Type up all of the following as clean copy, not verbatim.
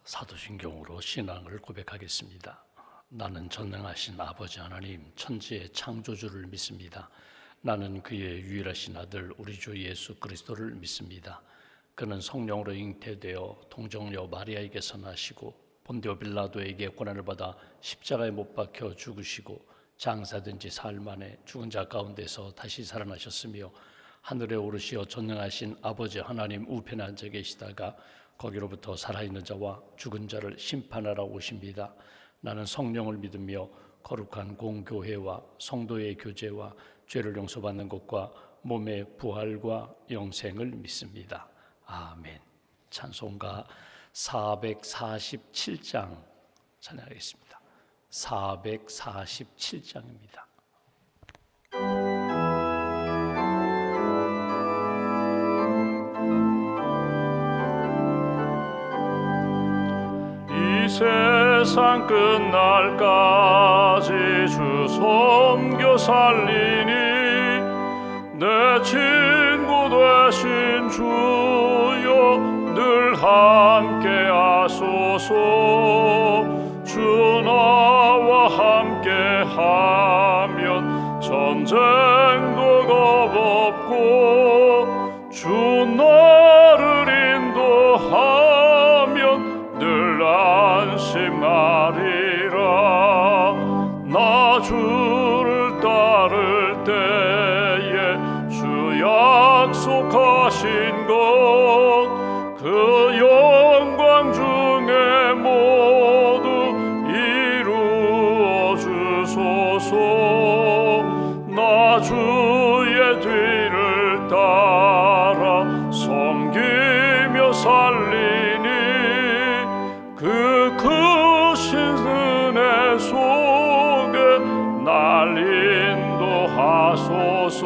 사도신경으로 신앙을 고백하겠습니다. 나는 전능하신 아버지 하나님 천지의 창조주를 믿습니다. 나는 그의 유일하신 아들 우리 주 예수 그리스도를 믿습니다. 그는 성령으로 잉태되어 동정녀 마리아에게서 나시고 본디오 빌라도에게 고난을 받아 십자가에 못 박혀 죽으시고 장사된 지 사흘 만에 죽은 자 가운데서 다시 살아나셨으며 하늘에 오르시어 전능하신 아버지 하나님 우편에 앉아 계시다가 거기로부터 살아있는 자와 죽은 자를 심판하러 오십니다. 나는 성령을 믿으며 거룩한 공교회와 성도의 교제와 죄를 용서받는 것과 몸의 부활과 영생을 믿습니다. 아멘. 찬송가 447장 찬양하겠습니다. 447장입니다. 이 세상 끝날까지 주 섬겨 살리니 내 친구 되신 주여 늘 함께 하소서. 주 나와 함께 하면 전쟁도 겁없고 주 나를 인도하면 늘 안심하리라. 나 주를 따를 때에 주 약속하신 것 그 영광 중에 모두 이루어 주소서. 나 주의 뒤를 따라 섬기며 살리니 그 크신 은혜 속에 날 인도하소서.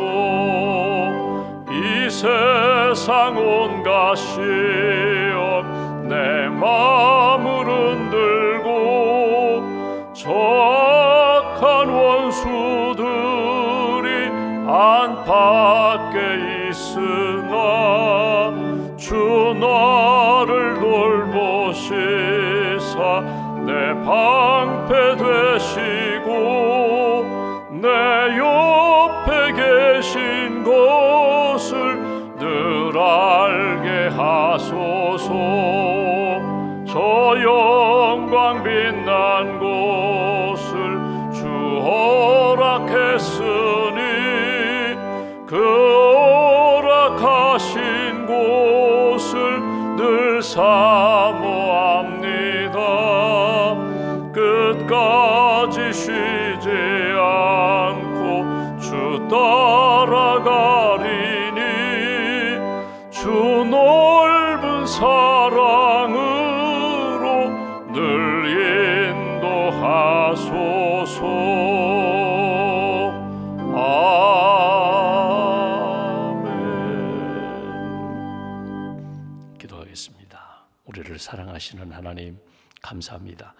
이 세상 온갖 시험 내 맘을 흔들고 저 악한 원수들이 안팎에 있으나 주 나를 돌보시사 내 방패 되시고 내 옆에 계신 것을 늘 알게 하소서. 저 영광 빛난 곳을 주 허락했으니 그 허락하신 곳을 늘 사모합니다. 끝까지 쉬지 않고 주 따라가리니 주 넓은 사랑으로 늘 인도하소서. 아멘. 기도하겠습니다. 우리를 사랑하시는 하나님 감사합니다.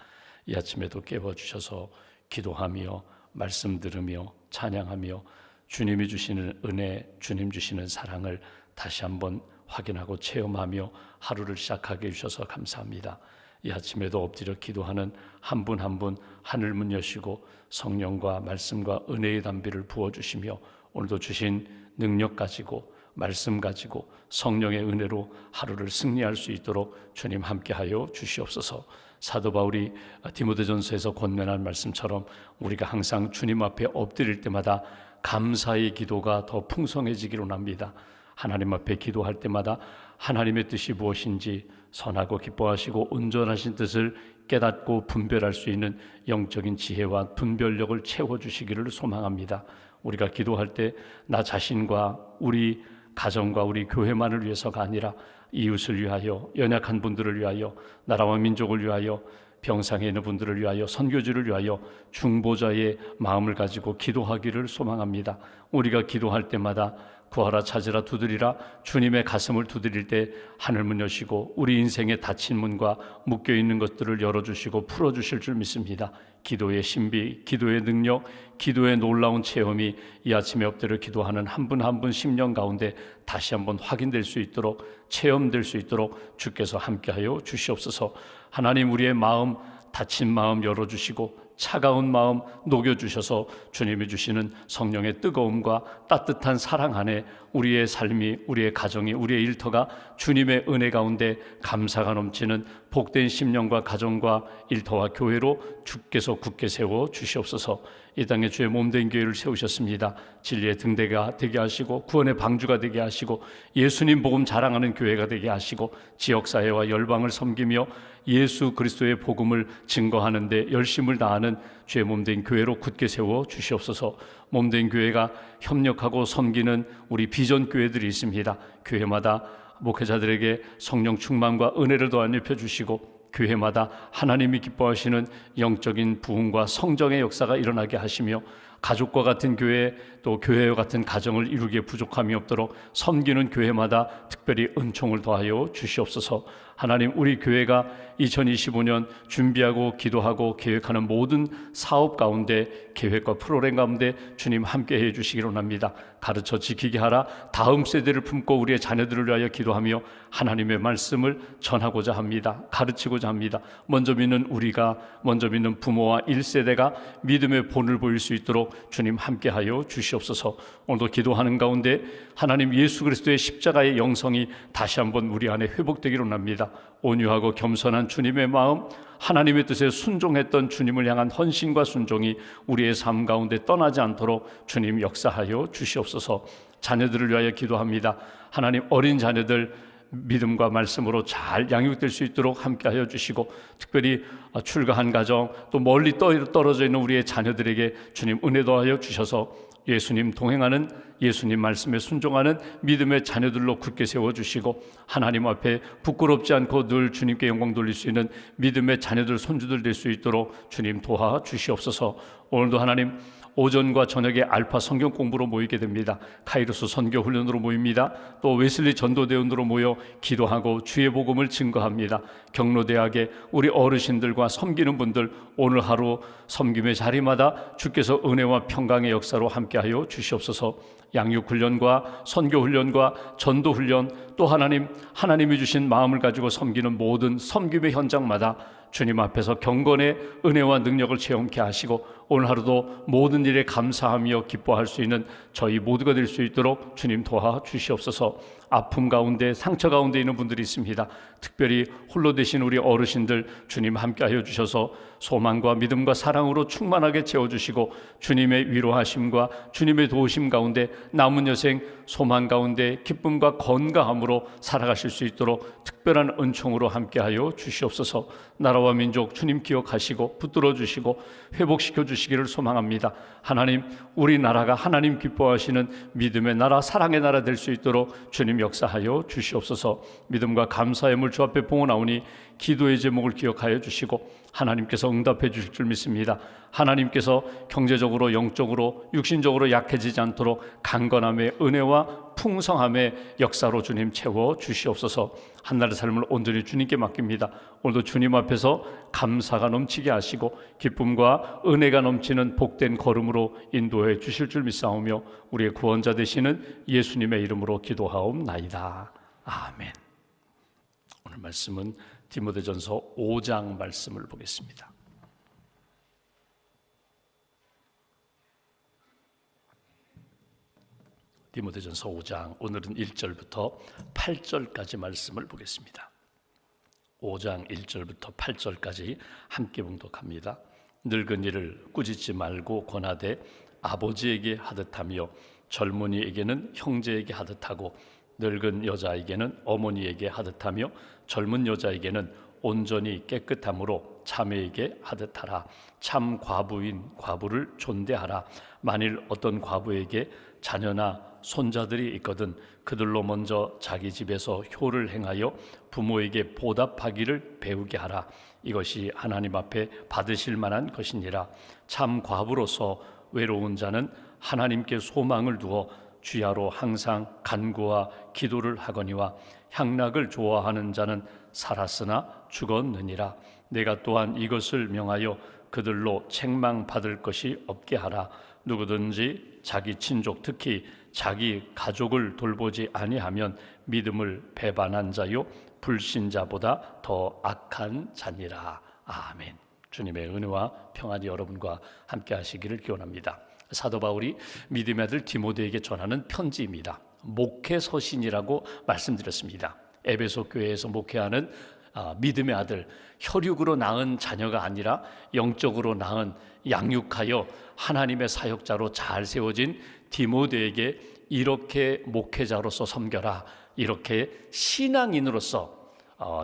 이 아침에도 깨워주셔서 기도하며 말씀 들으며 찬양하며 주님이 주시는 은혜, 주님 주시는 사랑을 다시 한번 확인하고 체험하며 하루를 시작하게 해주셔서 감사합니다. 이 아침에도 엎드려 기도하는 한 분 한 분 하늘 문 여시고 성령과 말씀과 은혜의 담비를 부어주시며 오늘도 주신 능력 가지고 말씀 가지고 성령의 은혜로 하루를 승리할 수 있도록 주님 함께하여 주시옵소서. 사도 바울이 디모데전서에서 권면한 말씀처럼 우리가 항상 주님 앞에 엎드릴 때마다 감사의 기도가 더 풍성해지기로 합니다. 하나님 앞에 기도할 때마다 하나님의 뜻이 무엇인지 선하고 기뻐하시고 온전하신 뜻을 깨닫고 분별할 수 있는 영적인 지혜와 분별력을 채워주시기를 소망합니다. 우리가 기도할 때 나 자신과 우리 가정과 우리 교회만을 위해서가 아니라 이웃을 위하여, 연약한 분들을 위하여, 나라와 민족을 위하여, 병상에 있는 분들을 위하여, 선교지를 위하여 중보자의 마음을 가지고 기도하기를 소망합니다. 우리가 기도할 때마다 구하라 찾으라 두드리라 주님의 가슴을 두드릴 때 하늘 문 여시고 우리 인생의 닫힌 문과 묶여있는 것들을 열어주시고 풀어주실 줄 믿습니다. 기도의 신비, 기도의 능력, 기도의 놀라운 체험이 이 아침에 엎드려 기도하는 한 분 한 분 심령 가운데 다시 한번 확인될 수 있도록, 체험될 수 있도록 주께서 함께하여 주시옵소서. 하나님, 우리의 마음, 다친 마음 열어주시고 차가운 마음 녹여주셔서 주님이 주시는 성령의 뜨거움과 따뜻한 사랑 안에 우리의 삶이, 우리의 가정이, 우리의 일터가 주님의 은혜 가운데 감사가 넘치는 복된 심령과 가정과 일터와 교회로 주께서 굳게 세워 주시옵소서. 이 땅에 주의 몸된 교회를 세우셨습니다. 진리의 등대가 되게 하시고 구원의 방주가 되게 하시고 예수님 복음 자랑하는 교회가 되게 하시고 지역사회와 열방을 섬기며 예수 그리스도의 복음을 증거하는 데 열심을 다하는 주의 몸된 교회로 굳게 세워 주시옵소서. 몸된 교회가 협력하고 섬기는 우리 비전 교회들이 있습니다. 교회마다 목회자들에게 성령 충만과 은혜를 더하여 입혀주시고 교회마다 하나님이 기뻐하시는 영적인 부흥과 성정의 역사가 일어나게 하시며 가족과 같은 교회, 또 교회와 같은 가정을 이루기에 부족함이 없도록 섬기는 교회마다 특별히 은총을 더하여 주시옵소서. 하나님, 우리 교회가 2025년 준비하고 기도하고 계획하는 모든 사업 가운데, 계획과 프로그램 가운데 주님 함께해 주시기를 원합니다. 가르쳐 지키게 하라. 다음 세대를 품고 우리의 자녀들을 위하여 기도하며 하나님의 말씀을 전하고자 합니다. 가르치고자 합니다. 먼저 믿는 우리가, 먼저 믿는 부모와 1세대가 믿음의 본을 보일 수 있도록 주님 함께하여 주시옵소서. 오늘도 기도하는 가운데 하나님 예수 그리스도의 십자가의 영성이 다시 한번 우리 안에 회복되기를 원합니다. 온유하고 겸손한 주님의 마음, 하나님의 뜻에 순종했던 주님을 향한 헌신과 순종이 우리의 삶 가운데 떠나지 않도록 주님 역사하여 주시옵소서. 자녀들을 위하여 기도합니다. 하나님, 어린 자녀들 믿음과 말씀으로 잘 양육될 수 있도록 함께하여 주시고, 특별히 출가한 가정, 또 멀리 떨어져 있는 우리의 자녀들에게 주님 은혜 더하여 주셔서 예수님 동행하는, 예수님 말씀에 순종하는 믿음의 자녀들로 굳게 세워주시고, 하나님 앞에 부끄럽지 않고 늘 주님께 영광 돌릴 수 있는 믿음의 자녀들, 손주들 될 수 있도록 주님 도와주시옵소서. 오늘도 하나님 오전과 저녁에 알파 성경 공부로 모이게 됩니다. 카이로스 선교 훈련으로 모입니다. 또 웨슬리 전도대원으로 모여 기도하고 주의 복음을 증거합니다. 경로대학에 우리 어르신들과 섬기는 분들, 오늘 하루 섬김의 자리마다 주께서 은혜와 평강의 역사로 함께하여 주시옵소서. 양육훈련과 선교훈련과 전도훈련, 또 하나님이 주신 마음을 가지고 섬기는 모든 섬김의 현장마다 주님 앞에서 경건의 은혜와 능력을 체험케 하시고, 오늘 하루도 모든 일에 감사하며 기뻐할 수 있는 저희 모두가 될 수 있도록 주님 도와주시옵소서. 아픔 가운데, 상처 가운데 있는 분들이 있습니다. 특별히 홀로 되신 우리 어르신들 주님 함께하여 주셔서 소망과 믿음과 사랑으로 충만하게 채워주시고, 주님의 위로하심과 주님의 도우심 가운데 남은 여생 소망 가운데 기쁨과 건강함으로 살아가실 수 있도록 특별한 은총으로 함께하여 주시옵소서. 나라와 민족 주님 기억하시고 붙들어 주시고 회복시켜 주시기를 소망합니다. 하나님, 우리나라가 하나님 기뻐하시는 믿음의 나라, 사랑의 나라 될 수 있도록 주님 역사하여 주시옵소서. 믿음과 감사의 물 주 앞에 봉헌하오니 기도의 제목을 기억하여 주시고 하나님께서 응답해 주실 줄 믿습니다. 하나님께서 경제적으로, 영적으로, 육신적으로 약해지지 않도록 강건함의 은혜와 풍성함의 역사로 주님 채워 주시옵소서. 한날의 삶을 온전히 주님께 맡깁니다. 오늘도 주님 앞에서 감사가 넘치게 하시고 기쁨과 은혜가 넘치는 복된 걸음으로 인도해 주실 줄 믿사오며 우리의 구원자 되시는 예수님의 이름으로 기도하옵나이다. 아멘. 오늘 말씀은 디모데전서 5장 말씀을 보겠습니다. 디모데전서 5장, 오늘은 1절부터 8절까지 말씀을 보겠습니다. 5장 1절부터 8절까지 함께 봉독합니다. 늙은 이를 꾸짖지 말고 권하되 아버지에게 하듯하며 젊은이에게는 형제에게 하듯하고 늙은 여자에게는 어머니에게 하듯하며 젊은 여자에게는 온전히 깨끗함으로 자매에게 하듯하라. 참 과부인 과부를 존대하라. 만일 어떤 과부에게 자녀나 손자들이 있거든 그들로 먼저 자기 집에서 효를 행하여 부모에게 보답하기를 배우게 하라. 이것이 하나님 앞에 받으실 만한 것이니라. 참 과부로서 외로운 자는 하나님께 소망을 두어 주야로 항상 간구와 기도를 하거니와 향락을 좋아하는 자는 살았으나 죽었느니라. 내가 또한 이것을 명하여 그들로 책망받을 것이 없게 하라. 누구든지 자기 친족 특히 자기 가족을 돌보지 아니하면 믿음을 배반한 자요 불신자보다 더 악한 자니라. 아멘. 주님의 은혜와 평안이 여러분과 함께 하시기를 기원합니다. 사도 바울이 믿음의 아들 디모데에게 전하는 편지입니다. 목회 서신이라고 말씀드렸습니다. 에베소 교회에서 목회하는 믿음의 아들, 혈육으로 낳은 자녀가 아니라 영적으로 낳은 양육하여 하나님의 사역자로 잘 세워진 디모데에게 이렇게 목회자로서 섬겨라, 이렇게 신앙인으로서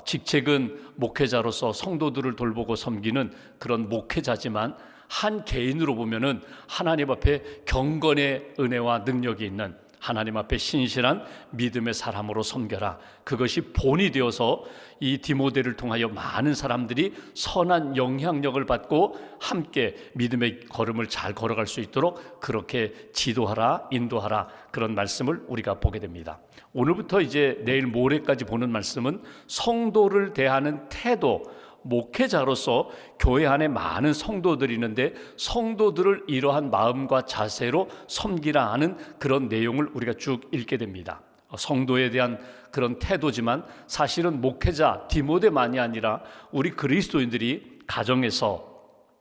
직책은 목회자로서 성도들을 돌보고 섬기는 그런 목회자지만 한 개인으로 보면은 하나님 앞에 경건의 은혜와 능력이 있는 하나님 앞에 신실한 믿음의 사람으로 섬겨라. 그것이 본이 되어서 이 디모데를 통하여 많은 사람들이 선한 영향력을 받고 함께 믿음의 걸음을 잘 걸어갈 수 있도록 그렇게 지도하라, 인도하라, 그런 말씀을 우리가 보게 됩니다. 오늘부터 이제 내일 모레까지 보는 말씀은 성도를 대하는 태도, 목회자로서 교회 안에 많은 성도들이 있는데 성도들을 이러한 마음과 자세로 섬기라 하는 그런 내용을 우리가 쭉 읽게 됩니다. 성도에 대한 그런 태도지만 사실은 목회자 디모데만이 아니라 우리 그리스도인들이 가정에서,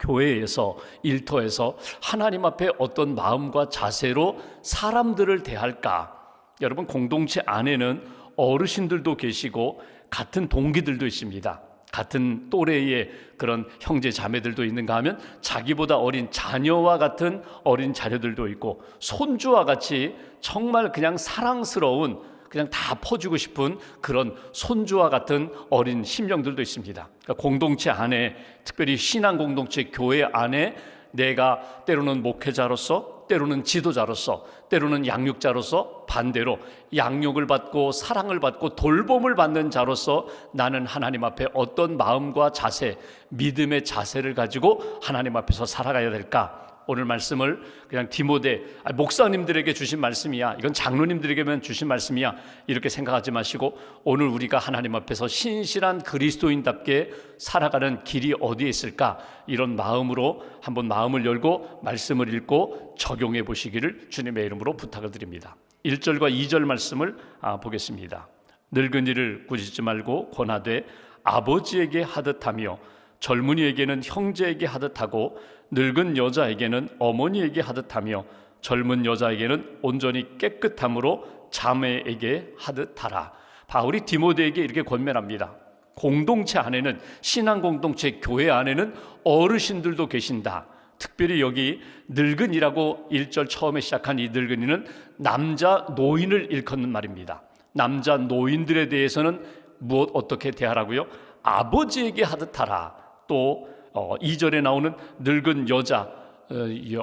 교회에서, 일터에서 하나님 앞에 어떤 마음과 자세로 사람들을 대할까? 여러분, 공동체 안에는 어르신들도 계시고 같은 동기들도 있습니다. 같은 또래의 그런 형제 자매들도 있는가 하면 자기보다 어린 자녀와 같은 어린 자녀들도 있고 손주와 같이 정말 그냥 사랑스러운, 그냥 다 퍼주고 싶은 그런 손주와 같은 어린 심령들도 있습니다. 그러니까 공동체 안에, 특별히 신앙 공동체 교회 안에 내가 때로는 목회자로서, 때로는 지도자로서, 때로는 양육자로서, 반대로 양육을 받고 사랑을 받고 돌봄을 받는 자로서 나는 하나님 앞에 어떤 마음과 자세, 믿음의 자세를 가지고 하나님 앞에서 살아가야 될까? 오늘 말씀을 그냥 디모데, 목사님들에게 주신 말씀이야, 이건 장로님들에게만 주신 말씀이야, 이렇게 생각하지 마시고 오늘 우리가 하나님 앞에서 신실한 그리스도인답게 살아가는 길이 어디에 있을까? 이런 마음으로 한번 마음을 열고 말씀을 읽고 적용해 보시기를 주님의 이름으로 부탁을 드립니다. 1절과 2절 말씀을 보겠습니다. 늙은이를 꾸짖지 말고 권하되 아버지에게 하듯하며 젊은이에게는 형제에게 하듯하고 늙은 여자에게는 어머니에게 하듯하며 젊은 여자에게는 온전히 깨끗함으로 자매에게 하듯하라. 바울이 디모데에게 이렇게 권면합니다. 공동체 안에는, 신앙 공동체 교회 안에는 어르신들도 계신다. 특별히 여기 늙은이라고 1절 처음에 시작한 이 늙은이는 남자 노인을 일컫는 말입니다. 남자 노인들에 대해서는 어떻게 대하라고요? 아버지에게 하듯하라. 또 2절에 나오는 늙은 여자,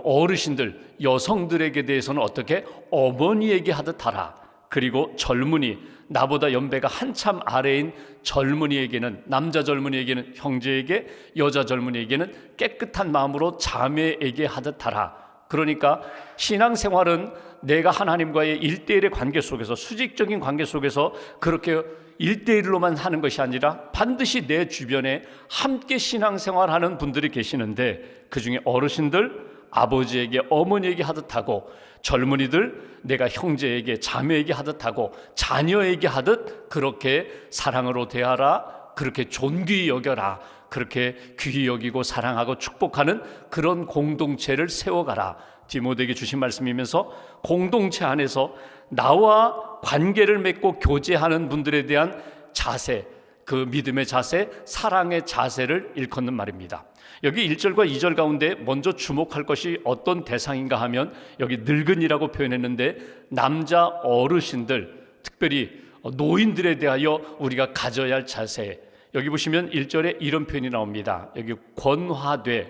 어르신들, 여성들에게 대해서는 어떻게? 어머니에게 하듯하라. 그리고 젊은이, 나보다 연배가 한참 아래인 젊은이에게는, 남자 젊은이에게는 형제에게, 여자 젊은이에게는 깨끗한 마음으로 자매에게 하듯하라. 그러니까 신앙생활은 내가 하나님과의 1대1의 관계 속에서, 수직적인 관계 속에서 그렇게 1대1로만 하는 것이 아니라 반드시 내 주변에 함께 신앙생활하는 분들이 계시는데 그중에 어르신들, 아버지에게, 어머니에게 하듯하고 젊은이들, 내가 형제에게, 자매에게 하듯하고 자녀에게 하듯 그렇게 사랑으로 대하라, 그렇게 존귀히 여겨라, 그렇게 귀히 여기고 사랑하고 축복하는 그런 공동체를 세워가라. 디모데에게 주신 말씀이면서 공동체 안에서 나와 관계를 맺고 교제하는 분들에 대한 자세, 그 믿음의 자세, 사랑의 자세를 일컫는 말입니다. 여기 1절과 2절 가운데 먼저 주목할 것이 어떤 대상인가 하면 여기 늙은이라고 표현했는데 남자 어르신들, 특별히 노인들에 대하여 우리가 가져야 할 자세, 여기 보시면 1절에 이런 표현이 나옵니다. 여기 권하되,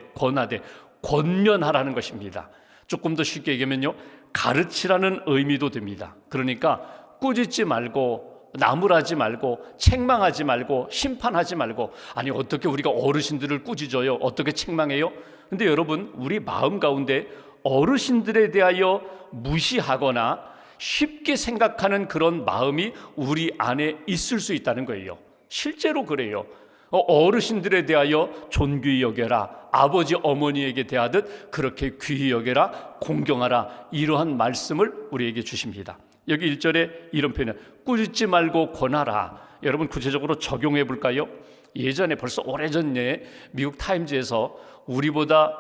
권면하라는 것입니다. 조금 더 쉽게 얘기하면요, 가르치라는 의미도 됩니다. 그러니까 꾸짖지 말고, 나무라지 말고, 책망하지 말고, 심판하지 말고, 아니 어떻게 우리가 어르신들을 꾸짖어요? 어떻게 책망해요? 근데 여러분, 우리 마음 가운데 어르신들에 대하여 무시하거나 쉽게 생각하는 그런 마음이 우리 안에 있을 수 있다는 거예요. 실제로 그래요. 어르신들에 대하여 존귀히 여겨라. 아버지 어머니에게 대하듯 그렇게 귀히 여겨라. 공경하라. 이러한 말씀을 우리에게 주십니다. 여기 1절에 이런 표현, 꾸짖지 말고 권하라. 여러분 구체적으로 적용해 볼까요? 예전에 벌써 오래전에 미국 타임즈에서 우리보다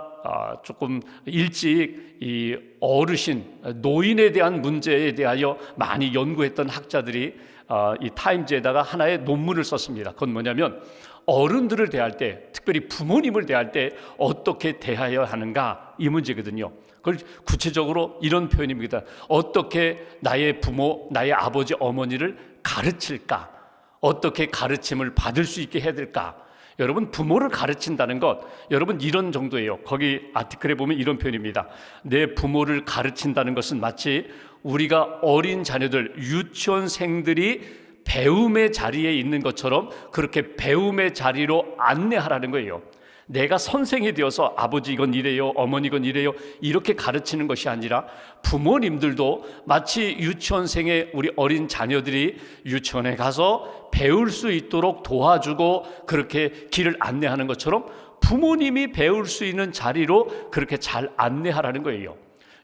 조금 일찍 이 어르신, 노인에 대한 문제에 대하여 많이 연구했던 학자들이 이 타임즈에다가 하나의 논문을 썼습니다. 그건 뭐냐면 어른들을 대할 때, 특별히 부모님을 대할 때 어떻게 대해야 하는가, 이 문제거든요. 그걸 구체적으로 이런 표현입니다. 어떻게 나의 부모, 나의 아버지, 어머니를 가르칠까? 어떻게 가르침을 받을 수 있게 해야 될까? 여러분, 부모를 가르친다는 것, 여러분 이런 정도예요. 거기 아티클에 보면 이런 표현입니다. 내 부모를 가르친다는 것은 마치 우리가 어린 자녀들, 유치원생들이 배움의 자리에 있는 것처럼 그렇게 배움의 자리로 안내하라는 거예요. 내가 선생이 되어서 아버지 이건 이래요, 어머니 이건 이래요, 이렇게 가르치는 것이 아니라 부모님들도 마치 유치원생의 우리 어린 자녀들이 유치원에 가서 배울 수 있도록 도와주고 그렇게 길을 안내하는 것처럼 부모님이 배울 수 있는 자리로 그렇게 잘 안내하라는 거예요.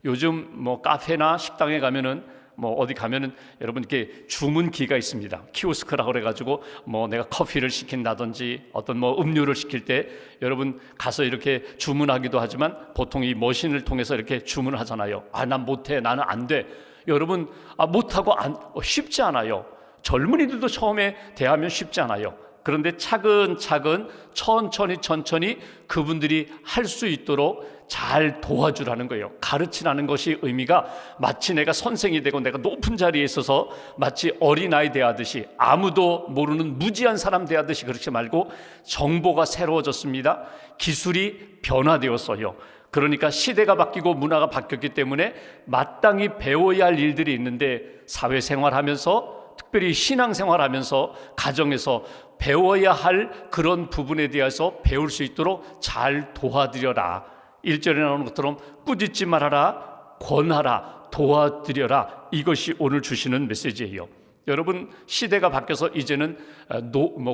요즘 뭐 카페나 식당에 가면은 어디 가면은 여러분 이렇게 주문기가 있습니다. 키오스크라고 그래가지고 내가 커피를 시킨다든지 어떤 음료를 시킬 때 여러분 가서 이렇게 주문하기도 하지만 보통 이 머신을 통해서 이렇게 주문을 하잖아요. 난 못해, 나는 안 돼. 여러분 못하고 쉽지 않아요. 젊은이들도 처음에 대하면 쉽지 않아요. 그런데 차근차근 천천히 그분들이 할 수 있도록 잘 도와주라는 거예요. 가르치라는 것이 의미가 마치 내가 선생이 되고 내가 높은 자리에 있어서 마치 어린아이 대하듯이, 아무도 모르는 무지한 사람 대하듯이 그렇지 말고, 정보가 새로워졌습니다. 기술이 변화되었어요. 그러니까 시대가 바뀌고 문화가 바뀌었기 때문에 마땅히 배워야 할 일들이 있는데, 사회생활하면서 특별히 신앙생활하면서 가정에서 배워야 할 그런 부분에 대해서 배울 수 있도록 잘 도와드려라. 1절에 나오는 것처럼 꾸짖지 말아라, 권하라, 도와드려라. 이것이 오늘 주시는 메시지예요. 여러분, 시대가 바뀌어서 이제는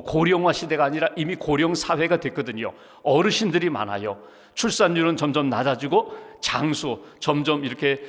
고령화 시대가 아니라 이미 고령 사회가 됐거든요. 어르신들이 많아요. 출산율은 점점 낮아지고 장수 점점 이렇게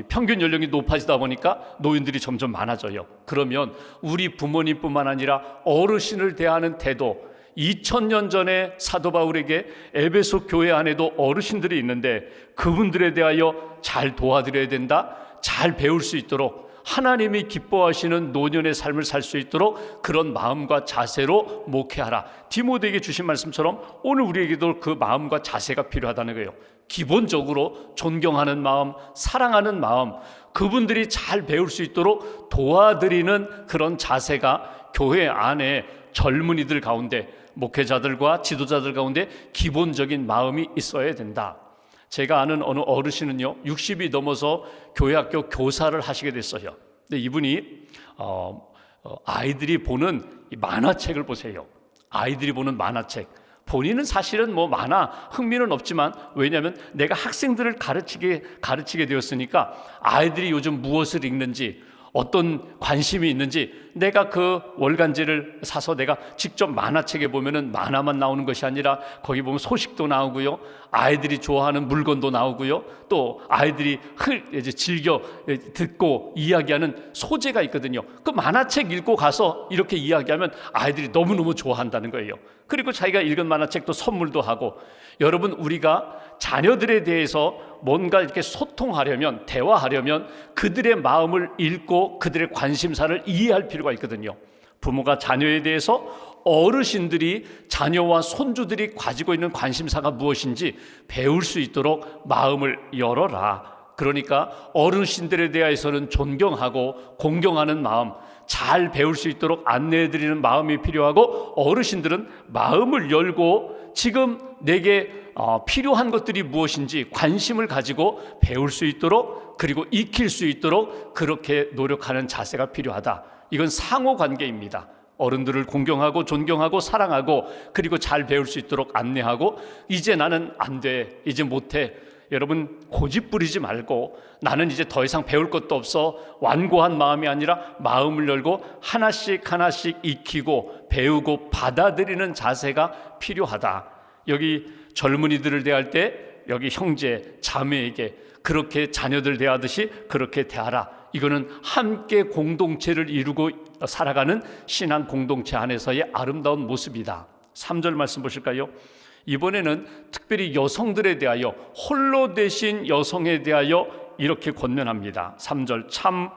평균 연령이 높아지다 보니까 노인들이 점점 많아져요. 그러면 우리 부모님뿐만 아니라 어르신을 대하는 태도, 2000년 전에 사도 바울에게 에베소 교회 안에도 어르신들이 있는데 그분들에 대하여 잘 도와드려야 된다. 잘 배울 수 있도록, 하나님이 기뻐하시는 노년의 삶을 살 수 있도록 그런 마음과 자세로 목회하라. 디모데에게 주신 말씀처럼 오늘 우리에게도 그 마음과 자세가 필요하다는 거예요. 기본적으로 존경하는 마음, 사랑하는 마음, 그분들이 잘 배울 수 있도록 도와드리는 그런 자세가 교회 안에 젊은이들 가운데, 목회자들과 지도자들 가운데 기본적인 마음이 있어야 된다. 제가 아는 어느 어르신은요, 60이 넘어서 교회학교 교사를 하시게 됐어요. 근데 이분이 아이들이 보는 이 만화책을 보세요. 아이들이 보는 만화책. 본인은 사실은 만화 흥미는 없지만, 왜냐하면 내가 학생들을 가르치게 되었으니까 아이들이 요즘 무엇을 읽는지, 어떤 관심이 있는지 내가 그 월간지를 사서 내가 직접 만화책에 보면은 만화만 나오는 것이 아니라 거기 보면 소식도 나오고요, 아이들이 좋아하는 물건도 나오고요, 또 아이들이 이제 즐겨 듣고 이야기하는 소재가 있거든요. 그 만화책 읽고 가서 이렇게 이야기하면 아이들이 너무너무 좋아한다는 거예요. 그리고 자기가 읽은 만화책도 선물도 하고. 여러분, 우리가 자녀들에 대해서 뭔가 이렇게 소통하려면, 대화하려면 그들의 마음을 읽고 그들의 관심사를 이해할 필요가 있거든요. 부모가 자녀에 대해서, 어르신들이 자녀와 손주들이 가지고 있는 관심사가 무엇인지 배울 수 있도록 마음을 열어라. 그러니까 어르신들에 대해서는 존경하고 공경하는 마음, 잘 배울 수 있도록 안내해드리는 마음이 필요하고, 어르신들은 마음을 열고 지금 내게 필요한 것들이 무엇인지 관심을 가지고 배울 수 있도록, 그리고 익힐 수 있도록 그렇게 노력하는 자세가 필요하다. 이건 상호관계입니다. 어른들을 공경하고 존경하고 사랑하고, 그리고 잘 배울 수 있도록 안내하고, 이제 나는 안 돼, 이제 못해, 여러분 고집 부리지 말고 나는 이제 더 이상 배울 것도 없어 완고한 마음이 아니라 마음을 열고 하나씩 하나씩 익히고 배우고 받아들이는 자세가 필요하다. 여기 젊은이들을 대할 때 여기 형제 자매에게 그렇게 자녀들 대하듯이 그렇게 대하라. 이거는 함께 공동체를 이루고 살아가는 신앙 공동체 안에서의 아름다운 모습이다. 3절 말씀 보실까요? 이번에는 특별히 여성들에 대하여, 홀로 되신 여성에 대하여 이렇게 권면합니다. 3절, 참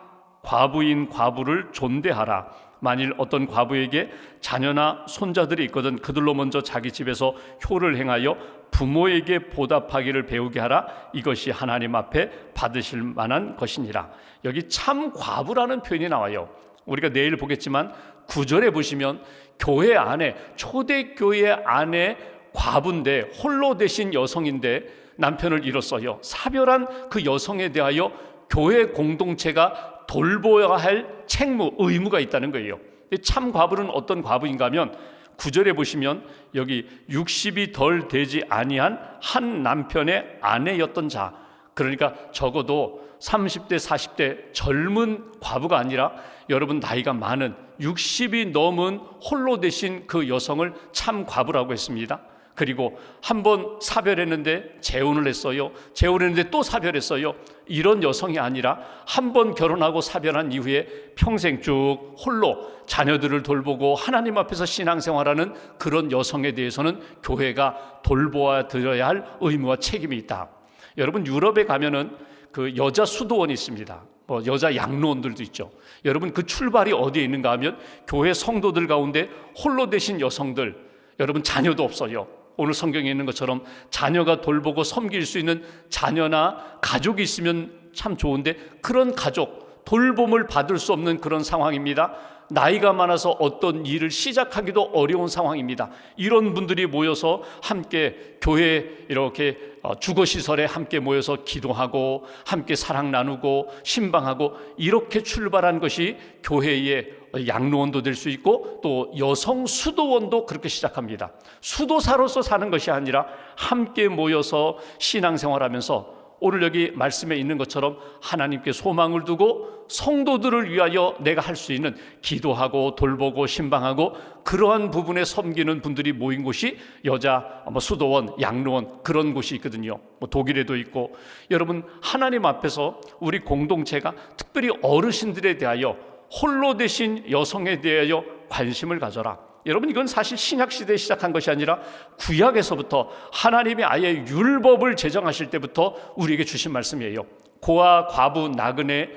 과부인 과부를 존대하라. 만일 어떤 과부에게 자녀나 손자들이 있거든 그들로 먼저 자기 집에서 효를 행하여 부모에게 보답하기를 배우게 하라. 이것이 하나님 앞에 받으실 만한 것이니라. 여기 참 과부라는 표현이 나와요. 우리가 내일 보겠지만 9절에 보시면 교회 안에, 초대교회 안에 과부인데, 홀로 되신 여성인데 남편을 잃었어요. 사별한 그 여성에 대하여 교회 공동체가 돌보아야 할 책무, 의무가 있다는 거예요. 참 과부는 어떤 과부인가 하면 9절에 보시면 여기 60이 덜 되지 아니한 한 남편의 아내였던 자, 그러니까 적어도 30대 40대 젊은 과부가 아니라 여러분 나이가 많은 60이 넘은 홀로 되신 그 여성을 참 과부라고 했습니다. 그리고 한 번 사별했는데 재혼을 했어요. 재혼했는데 또 사별했어요. 이런 여성이 아니라 한 번 결혼하고 사별한 이후에 평생 쭉 홀로 자녀들을 돌보고 하나님 앞에서 신앙생활하는 그런 여성에 대해서는 교회가 돌보아 드려야 할 의무와 책임이 있다. 여러분 유럽에 가면은 그 여자 수도원이 있습니다. 뭐 여자 양로원들도 있죠. 여러분 그 출발이 어디에 있는가 하면 교회 성도들 가운데 홀로 되신 여성들, 여러분 자녀도 없어요. 오늘 성경에 있는 것처럼 자녀가 돌보고 섬길 수 있는 자녀나 가족이 있으면 참 좋은데 그런 가족, 돌봄을 받을 수 없는 그런 상황입니다. 나이가 많아서 어떤 일을 시작하기도 어려운 상황입니다. 이런 분들이 모여서 함께 교회 이렇게 주거시설에 함께 모여서 기도하고 함께 사랑 나누고 신방하고 이렇게 출발한 것이 교회의 양로원도 될 수 있고 또 여성 수도원도 그렇게 시작합니다. 수도사로서 사는 것이 아니라 함께 모여서 신앙생활하면서 오늘 여기 말씀에 있는 것처럼 하나님께 소망을 두고 성도들을 위하여 내가 할 수 있는 기도하고 돌보고 신방하고 그러한 부분에 섬기는 분들이 모인 곳이 여자 수도원, 양로원 그런 곳이 있거든요. 독일에도 있고. 여러분 하나님 앞에서 우리 공동체가 특별히 어르신들에 대하여 홀로 되신 여성에 대하여 관심을 가져라. 여러분 이건 사실 신약시대에 시작한 것이 아니라 구약에서부터 하나님이 아예 율법을 제정하실 때부터 우리에게 주신 말씀이에요. 고아, 과부, 나그네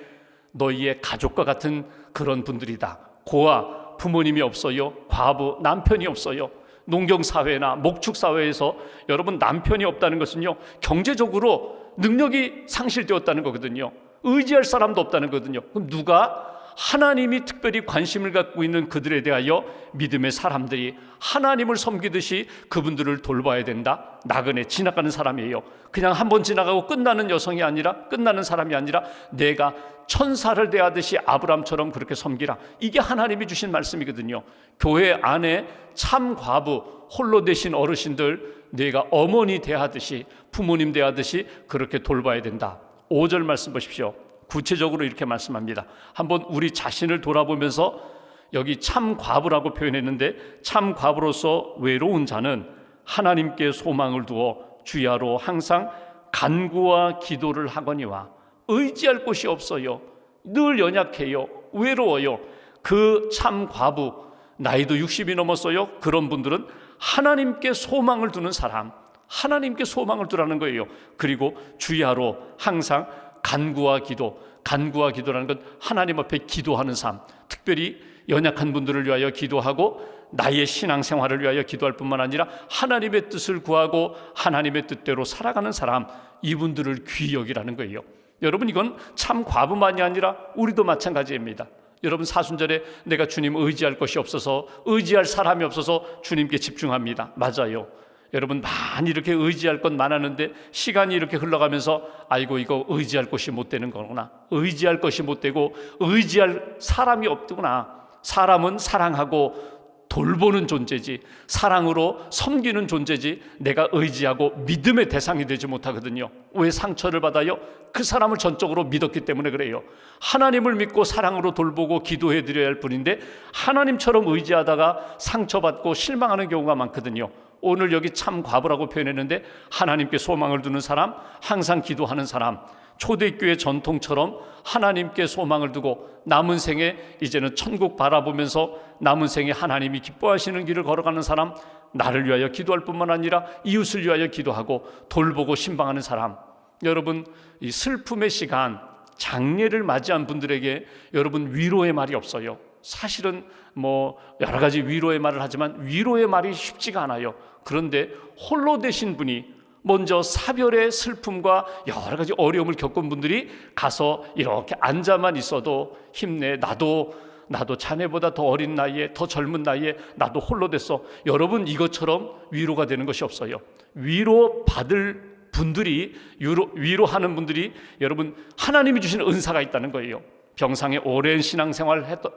너희의 가족과 같은 그런 분들이다. 고아, 부모님이 없어요. 과부, 남편이 없어요. 농경사회나 목축사회에서 여러분 남편이 없다는 것은요 경제적으로 능력이 상실되었다는 거거든요. 의지할 사람도 없다는 거거든요. 그럼 누가? 하나님이 특별히 관심을 갖고 있는 그들에 대하여 믿음의 사람들이 하나님을 섬기듯이 그분들을 돌봐야 된다. 나그네 지나가는 사람이에요. 그냥 한 번 지나가고 끝나는 여성이 아니라, 끝나는 사람이 아니라 내가 천사를 대하듯이 아브람처럼 그렇게 섬기라. 이게 하나님이 주신 말씀이거든요. 교회 안에 참 과부, 홀로 되신 어르신들 내가 어머니 대하듯이, 부모님 대하듯이 그렇게 돌봐야 된다. 5절 말씀 보십시오. 구체적으로 이렇게 말씀합니다. 한번 우리 자신을 돌아보면서 여기 참 과부라고 표현했는데 참 과부로서 외로운 자는 하나님께 소망을 두어 주야로 항상 간구와 기도를 하거니와. 의지할 곳이 없어요. 늘 연약해요. 외로워요. 그 참 과부, 나이도 60이 넘었어요. 그런 분들은 하나님께 소망을 두는 사람, 하나님께 소망을 두라는 거예요. 그리고 주야로 항상 간구와 기도, 간구와 기도라는 건 하나님 앞에 기도하는 삶, 특별히 연약한 분들을 위하여 기도하고 나의 신앙생활을 위하여 기도할 뿐만 아니라 하나님의 뜻을 구하고 하나님의 뜻대로 살아가는 사람, 이분들을 귀히 여기라는 거예요. 여러분 이건 참 과부만이 아니라 우리도 마찬가지입니다. 여러분 사순절에 내가 주님 의지할 것이 없어서, 의지할 사람이 없어서 주님께 집중합니다. 맞아요. 여러분 많이 이렇게 의지할 건 많았는데 시간이 이렇게 흘러가면서 아이고 이거 의지할 것이 못 되는 거구나, 의지할 것이 못 되고 의지할 사람이 없구나. 사람은 사랑하고 돌보는 존재지, 사랑으로 섬기는 존재지, 내가 의지하고 믿음의 대상이 되지 못하거든요. 왜 상처를 받아요? 그 사람을 전적으로 믿었기 때문에 그래요. 하나님을 믿고 사랑으로 돌보고 기도해 드려야 할 분인데 하나님처럼 의지하다가 상처받고 실망하는 경우가 많거든요. 오늘 여기 참 과부라고 표현했는데 하나님께 소망을 두는 사람, 항상 기도하는 사람, 초대교회 전통처럼 하나님께 소망을 두고 남은 생에 이제는 천국 바라보면서 남은 생에 하나님이 기뻐하시는 길을 걸어가는 사람, 나를 위하여 기도할 뿐만 아니라 이웃을 위하여 기도하고 돌보고 신방하는 사람. 여러분, 이 슬픔의 시간, 장례를 맞이한 분들에게 여러분 위로의 말이 없어요. 사실은 여러 가지 위로의 말을 하지만 위로의 말이 쉽지가 않아요. 그런데 홀로 되신 분이 먼저 사별의 슬픔과 여러 가지 어려움을 겪은 분들이 가서 이렇게 앉아만 있어도 힘내, 나도 자네보다 더 어린 나이에, 더 젊은 나이에 나도 홀로 됐어. 여러분, 이것처럼 위로가 되는 것이 없어요. 위로받을 분들이, 위로하는 분들이 여러분 하나님이 주신 은사가 있다는 거예요. 병상에 오랜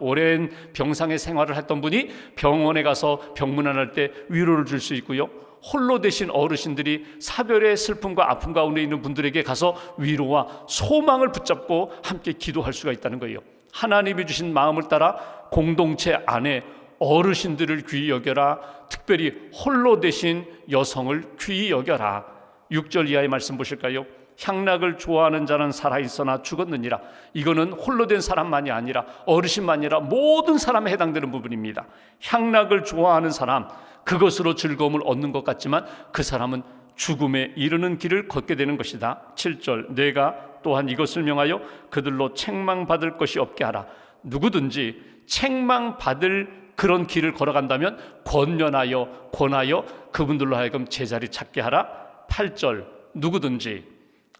오랜 병상의 생활을 했던 분이 병원에 가서 병문안할 때 위로를 줄 수 있고요. 홀로 되신 어르신들이 사별의 슬픔과 아픔 가운데 있는 분들에게 가서 위로와 소망을 붙잡고 함께 기도할 수가 있다는 거예요. 하나님이 주신 마음을 따라 공동체 안에 어르신들을 귀히 여겨라. 특별히 홀로 되신 여성을 귀히 여겨라. 6절 이하의 말씀 보실까요? 향락을 좋아하는 자는 살아있으나 죽었느니라. 이거는 홀로 된 사람만이 아니라 어르신만이 아니라 모든 사람에 해당되는 부분입니다. 향락을 좋아하는 사람, 그것으로 즐거움을 얻는 것 같지만 그 사람은 죽음에 이르는 길을 걷게 되는 것이다. 7절, 내가 또한 이것을 명하여 그들로 책망받을 것이 없게 하라. 누구든지 책망받을 그런 길을 걸어간다면 권면하여 권하여 그분들로 하여금 제자리 찾게 하라. 8절, 누구든지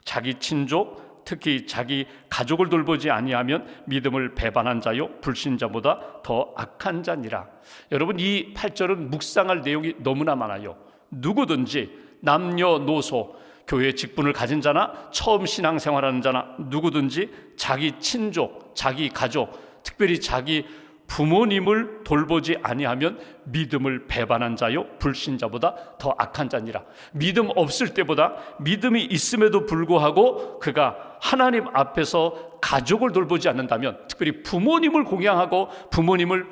자기 친족, 특히 자기 가족을 돌보지 아니하면 믿음을 배반한 자요 불신자보다 더 악한 자니라. 여러분, 이 8절은 묵상할 내용이 너무나 많아요. 누구든지 남녀노소, 교회 직분을 가진 자나 처음 신앙생활하는 자나 누구든지 자기 친족, 자기 가족, 특별히 자기 부모님을 돌보지 아니하면 믿음을 배반한 자요 불신자보다 더 악한 자니라. 믿음 없을 때보다 믿음이 있음에도 불구하고 그가 하나님 앞에서 가족을 돌보지 않는다면, 특별히 부모님을 공양하고 부모님을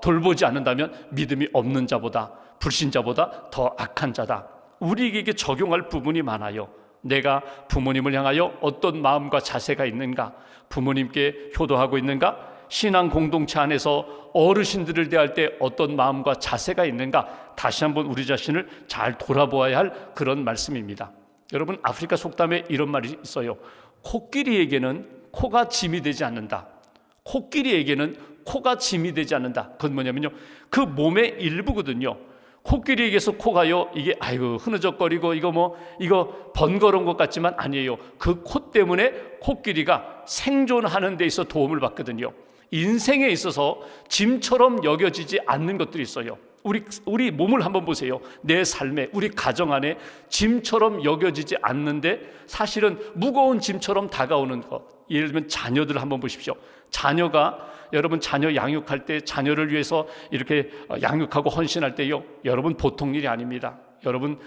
돌보지 않는다면 믿음이 없는 자보다, 불신자보다 더 악한 자다. 우리에게 적용할 부분이 많아요. 내가 부모님을 향하여 어떤 마음과 자세가 있는가? 부모님께 효도하고 있는가? 신앙 공동체 안에서 어르신들을 대할 때 어떤 마음과 자세가 있는가? 다시 한번 우리 자신을 잘 돌아보아야 할 그런 말씀입니다. 여러분, 아프리카 속담에 이런 말이 있어요. 코끼리에게는 코가 짐이 되지 않는다. 코끼리에게는 코가 짐이 되지 않는다. 그건 뭐냐면요, 그 몸의 일부거든요. 코끼리에게서 코가요, 이게 흐느적거리고 이거 번거로운 것 같지만 아니에요. 그 코 때문에 코끼리가 생존하는 데 있어 도움을 받거든요. 인생에 있어서 짐처럼 여겨지지 않는 것들이 있어요. 우리 몸을 한번 보세요. 내 삶에, 우리 가정 안에 짐처럼 여겨지지 않는데 사실은 무거운 짐처럼 다가오는 것. 예를 들면 자녀들 한번 보십시오. 자녀가, 여러분, 자녀 양육할 때, 자녀를 위해서 이렇게 양육하고 헌신할 때요, 여러분 보통 일이 아닙니다. 여러분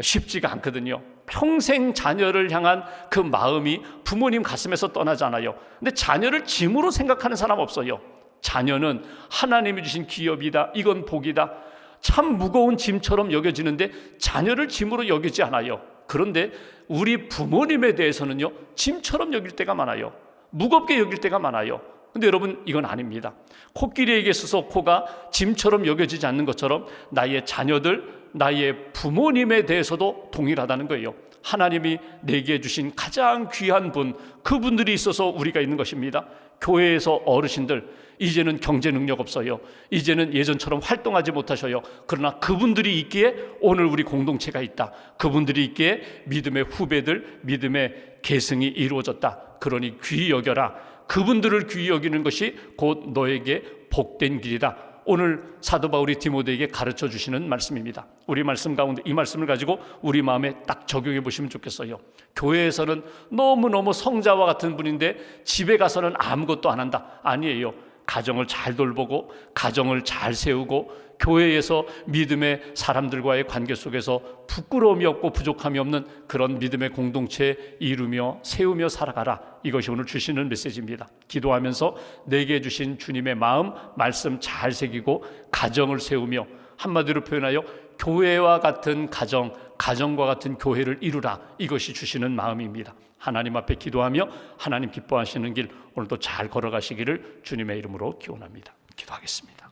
쉽지가 않거든요. 평생 자녀를 향한 그 마음이 부모님 가슴에서 떠나지 않아요. 근데 자녀를 짐으로 생각하는 사람 없어요. 자녀는 하나님이 주신 기업이다, 이건 복이다, 참 무거운 짐처럼 여겨지는데 자녀를 짐으로 여기지 않아요. 그런데 우리 부모님에 대해서는요, 짐처럼 여길 때가 많아요. 무겁게 여길 때가 많아요. 근데 여러분, 이건 아닙니다. 코끼리에게 있어서 코가 짐처럼 여겨지지 않는 것처럼 나의 자녀들, 나의 부모님에 대해서도 동일하다는 거예요. 하나님이 내게 주신 가장 귀한 분, 그분들이 있어서 우리가 있는 것입니다. 교회에서 어르신들, 이제는 경제 능력 없어요. 이제는 예전처럼 활동하지 못하셔요. 그러나 그분들이 있기에 오늘 우리 공동체가 있다. 그분들이 있기에 믿음의 후배들, 믿음의 계승이 이루어졌다. 그러니 귀히 여겨라. 그분들을 귀히 여기는 것이 곧 너에게 복된 길이다. 오늘 사도 바울이 디모데에게 가르쳐 주시는 말씀입니다. 우리 말씀 가운데 이 말씀을 가지고 우리 마음에 딱 적용해 보시면 좋겠어요. 교회에서는 너무너무 성자와 같은 분인데 집에 가서는 아무것도 안 한다. 아니에요. 가정을 잘 돌보고 가정을 잘 세우고 교회에서 믿음의 사람들과의 관계 속에서 부끄러움이 없고 부족함이 없는 그런 믿음의 공동체 이루며 세우며 살아가라. 이것이 오늘 주시는 메시지입니다. 기도하면서 내게 주신 주님의 마음, 말씀 잘 새기고 가정을 세우며 한마디로 표현하여 교회와 같은 가정, 가정과 같은 교회를 이루라. 이것이 주시는 마음입니다. 하나님 앞에 기도하며 하나님 기뻐하시는 길 오늘도 잘 걸어가시기를 주님의 이름으로 기원합니다. 기도하겠습니다.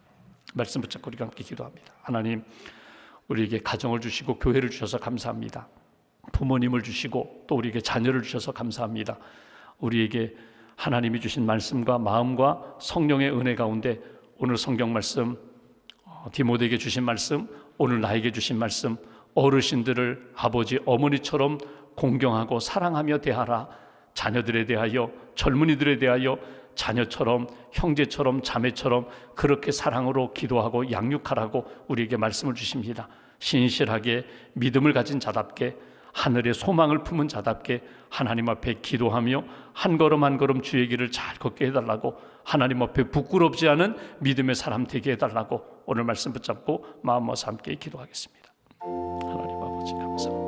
말씀 붙잡고 우리가 함께 기도합니다. 하나님, 우리에게 가정을 주시고 교회를 주셔서 감사합니다. 부모님을 주시고 또 우리에게 자녀를 주셔서 감사합니다. 우리에게 하나님이 주신 말씀과 마음과 성령의 은혜 가운데 오늘 성경 말씀, 디모데에게 주신 말씀, 오늘 나에게 주신 말씀, 어르신들을 아버지, 어머니처럼 공경하고 사랑하며 대하라. 자녀들에 대하여, 젊은이들에 대하여 자녀처럼, 형제처럼, 자매처럼 그렇게 사랑으로 기도하고 양육하라고 우리에게 말씀을 주십니다. 신실하게 믿음을 가진 자답게, 하늘의 소망을 품은 자답게 하나님 앞에 기도하며 한 걸음 한 걸음 주의 길을 잘 걷게 해달라고, 하나님 앞에 부끄럽지 않은 믿음의 사람 되게 해달라고 오늘 말씀 붙잡고 마음 모아서 함께 기도하겠습니다. 하나님 아버지 감사합니다.